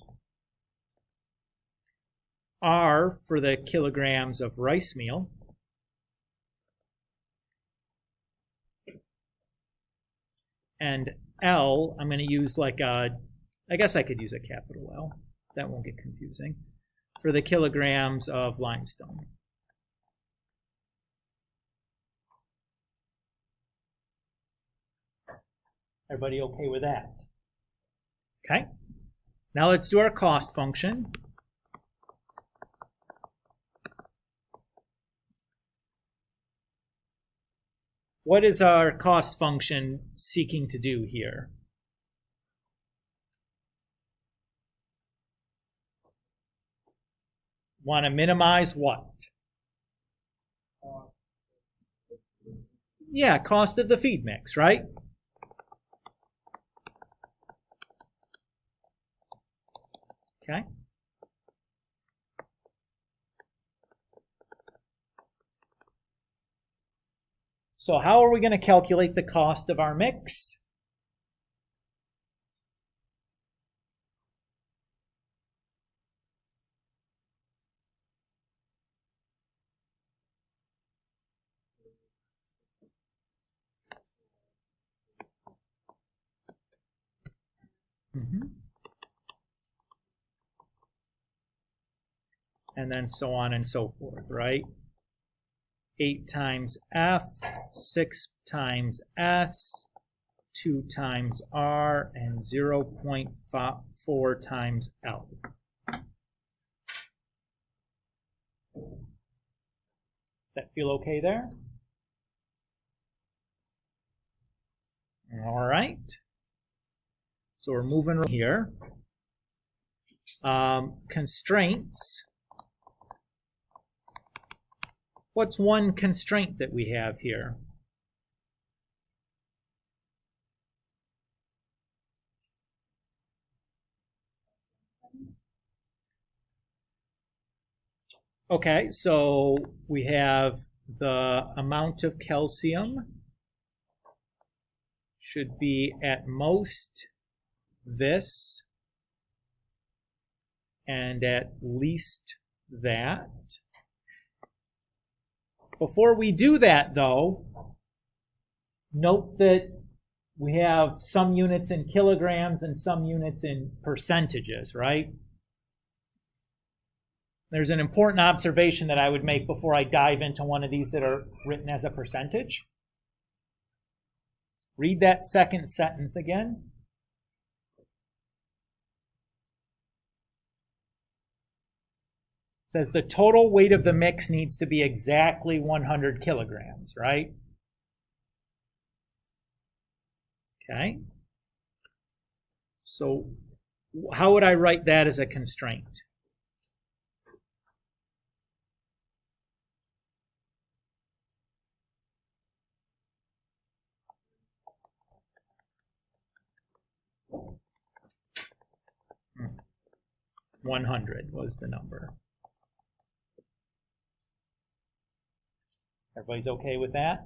R for the kilograms of rice meal. And L, I'm going to use I guess I could use a capital L. That won't get confusing. For the kilograms of limestone. Everybody okay with that? Okay. Now let's do our cost function. What is our cost function seeking to do here? Want to minimize what? Yeah, cost of the feed mix, right? Okay. So how are we going to calculate the cost of our mix? And then so on and so forth, right? 8 times F, 6 times S, 2 times R, and 0.4 times L. Does that feel okay there? All right. So we're moving here. Constraints. What's one constraint that we have here? Okay, so we have the amount of calcium should be at most this and at least that. Before we do that, though, note that we have some units in kilograms and some units in percentages, right? There's an important observation that I would make before I dive into one of these that are written as a percentage. Read that second sentence again. It says the total weight of the mix needs to be exactly 100 kilograms, right? Okay. So how would I write that as a constraint? Hmm. 100 was the number. Everybody's okay with that?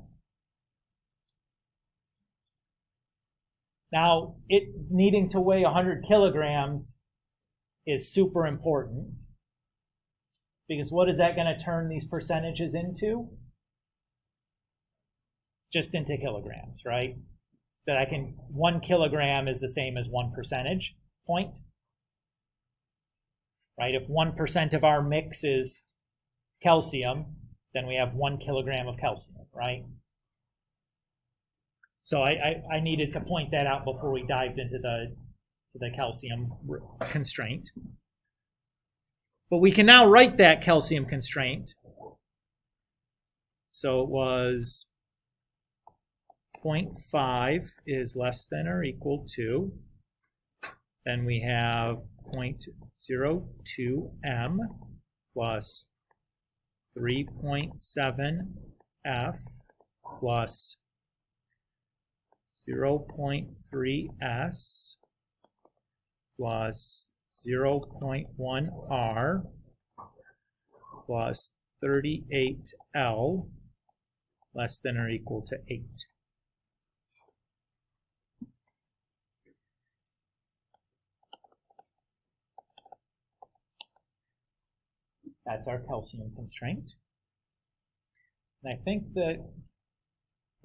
Now, it needing to weigh 100 kilograms is super important, because what is that going to turn these percentages into? Just into kilograms, right? That I can, 1 kilogram is the same as 1 percentage point, right? If 1% of our mix is calcium, then we have 1 kilogram of calcium, right? So I needed to point that out before we dived into the calcium constraint. But we can now write that calcium constraint. So it was 0.5 is less than or equal to. Then we have 0.02 m plus 3.7 f plus 0.3 s plus 0.1 r plus 38 L less than or equal to 8. That's our calcium constraint. And I think that,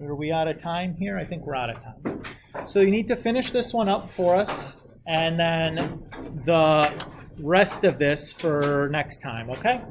are we out of time here? I think we're out of time. So you need to finish this one up for us, and then the rest of this for next time, okay?